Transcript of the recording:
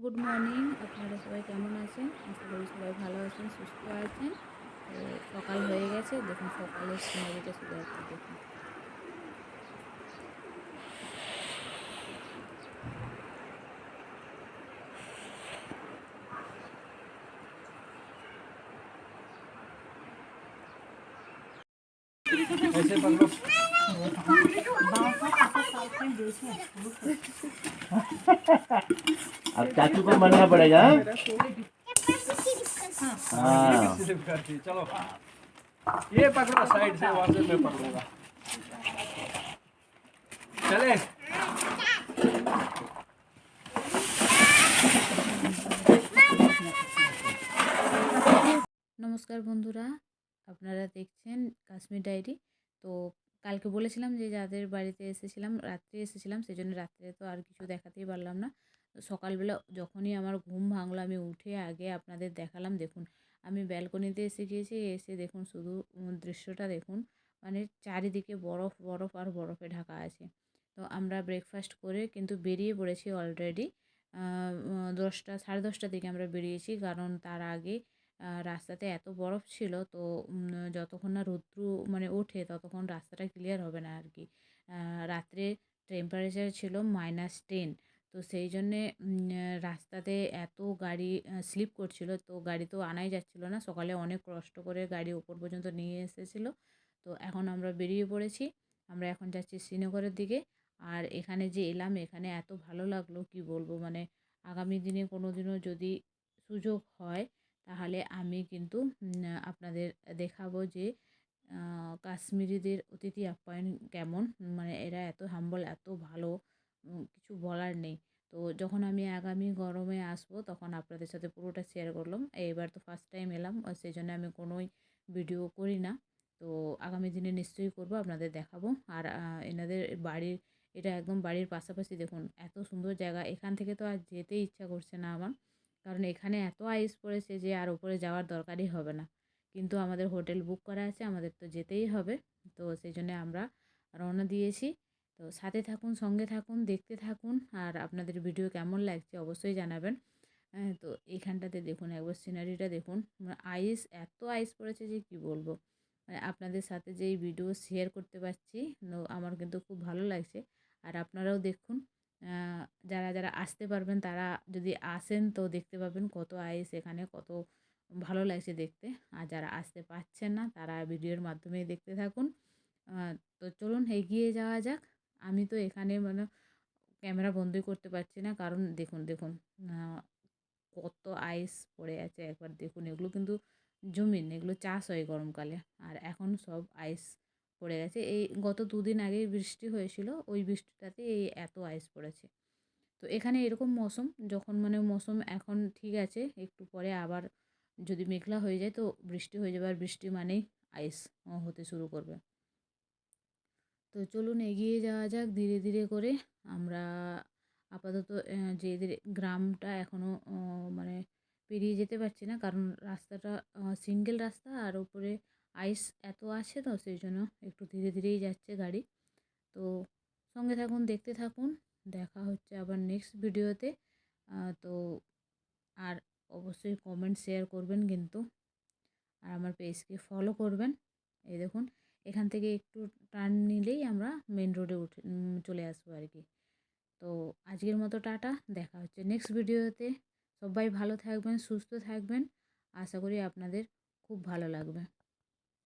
Good morning. আপনারা সবাই কেমন আছেন? আশা করি সবাই ভালো আছেন, সুস্থ আছেন। তো সকাল হয়ে গেছে, দেখুন সকালের সিনারিটা শুধু একবার দেখুন। ऐसे पकड़ो। अब चाचू को मरना पड़ेगा। हाँ चलो ये पकड़ो साइड से, वहां से मैं पकड़ूंगा। चले নমস্কার বন্ধুরা, আপনারা দেখছেন কাশ্মীর ডায়েরি। তো কালকে বলেছিলাম যে যাদের বাড়িতে এসেছিলাম, রাত্রে এসেছিলাম, সেই জন্য রাত্রে তো আর কিছু দেখাতেই পারলাম না। তো সকালবেলা যখনই আমার ঘুম ভাঙলো, আমি উঠে আগে আপনাদের দেখালাম। দেখুন, আমি ব্যালকনিতে এসে গিয়েছি, এসে দেখুন শুধু দৃশ্যটা দেখুন, মানে চারিদিকে বরফ বরফ আর বরফে ঢাকা আছে। তো আমরা ব্রেকফাস্ট করে কিন্তু বেরিয়ে পড়েছি অলরেডি। 10টা, সাড়ে 10টার দিকে আমরা বেরিয়েছি, কারণ তার আগে রাস্তাতে এত বরফ ছিল। তো যতক্ষণ না রৌদ্র মানে ওঠে ততক্ষণ রাস্তাটা ক্লিয়ার হবে না আর কি। রাত্রে টেম্পারেচার ছিল -10। তো সেই জন্যে রাস্তাতে এত গাড়ি স্লিপ করছিল, তো গাড়ি তো আনাই যাচ্ছিল না। সকালে অনেক কষ্ট করে গাড়ি ওপর পর্যন্ত নিয়ে এসেছিলো। তো এখন আমরা বেরিয়ে পড়েছি, আমরা এখন যাচ্ছি শ্রীনগরের দিকে। আর এখানে যে এলাম, এখানে এত ভালো লাগলো কি বলবো, মানে আগামী দিনে কোনো দিনও যদি সুযোগ হয় তাহলে আমি কিন্তু আপনাদের দেখাবো যে কাশ্মীরিদের অতিথি আপ্যায়ন কেমন। মানে এরা এত হাম্বল, এত ভালো, কিছু বলার নেই। তো যখন আমি আগামী গরমে আসবো তখন আপনাদের সাথে পুরোটা শেয়ার করলাম। এবার তো ফার্স্ট টাইম এলাম, সেই জন্য আমি কোনোই ভিডিও করি না। তো আগামী দিনে নিশ্চয়ই করব, আপনাদের দেখাবো। আর এনাদের বাড়ির, এটা একদম বাড়ির পাশাপাশি। দেখুন এত সুন্দর জায়গা, এখান থেকে তো আর যেতেই ইচ্ছা করছে না আমার, কারণ এখানে এত আইস পড়েছে যে আর উপরে যাওয়ার দরকারই হবে না। কিন্তু আমাদের হোটেল বুক করা আছে, আমাদের তো যেতেই হবে। তো সেই জন্য আমরা রওনা দিয়েছি। তো সাথে থাকুন, সঙ্গে থাকুন, দেখতে থাকুন। আর আপনাদের ভিডিও কেমন লাগছে অবশ্যই জানাবেন। হ্যাঁ, তো এইখানটাতে দেখুন একবার সিনারিটা দেখুন, মানে আইস, এত আইস পড়েছে যে কি বলবো। মানে আপনাদের সাথে যে এই ভিডিও শেয়ার করতে পারছি, আমার কিন্তু খুব ভালো লাগছে। আর আপনারাও দেখুন, যারা যারা আসতে পারবেন তারা যদি আসেন তো দেখতে পাবেন কত আইস এখানে, কত ভালো লাগছে দেখতে। আর যারা আসতে পারছেন না তারা ভিডিওর মাধ্যমেই দেখতে থাকুন। তো চলুন এগিয়ে যাওয়া যাক। আমি তো এখানে মানে ক্যামেরা বন্ধই করতে পারছি না, কারণ দেখুন দেখুন কত আইস পড়ে আছে একবার দেখুন। এগুলো কিন্তু জমিন, এগুলো চাষ হয় গরমকালে, আর এখন সব আইস পড়ে গেছে। এই গত 2 দিন আগেই বৃষ্টি হয়েছিল, ওই বৃষ্টিটাতে এই এত আইস পড়েছে। তো এখানে এরকম মৌসুম, যখন মানে মৌসুম এখন ঠিক আছে, একটু পরে আবার যদি মেঘলা হয়ে যায় তো বৃষ্টি হয়ে যাবে, আর বৃষ্টি মানেই আইস হতে শুরু করবে। তো চলুন এগিয়ে যাওয়া যাক ধীরে ধীরে করে। আমরা আপাতত যে গ্রামটা এখনও মানে পেরিয়ে যেতে পারছি না, কারণ রাস্তাটা সিঙ্গেল রাস্তা, আর উপরে আইস এত আছে, তো সেই জন্য একটু ধীরে ধীরেই যাচ্ছে গাড়ি। তো সঙ্গে থাকুন, দেখতে থাকুন। দেখা হচ্ছে আবার নেক্সট ভিডিওতে। তো আর অবশ্যই কমেন্ট শেয়ার করবেন কিন্তু, আর আমার পেজকে ফলো করবেন। এই দেখুন, এখান থেকে একটু টার্ন নিলেই আমরা মেন রোডে চলে আসবো আর কি। তো আজকের মতো টাটা, দেখা হচ্ছে নেক্সট ভিডিওতে। সবাই ভালো থাকবেন, সুস্থ থাকবেন, আশা করি আপনাদের খুব ভালো লাগবে।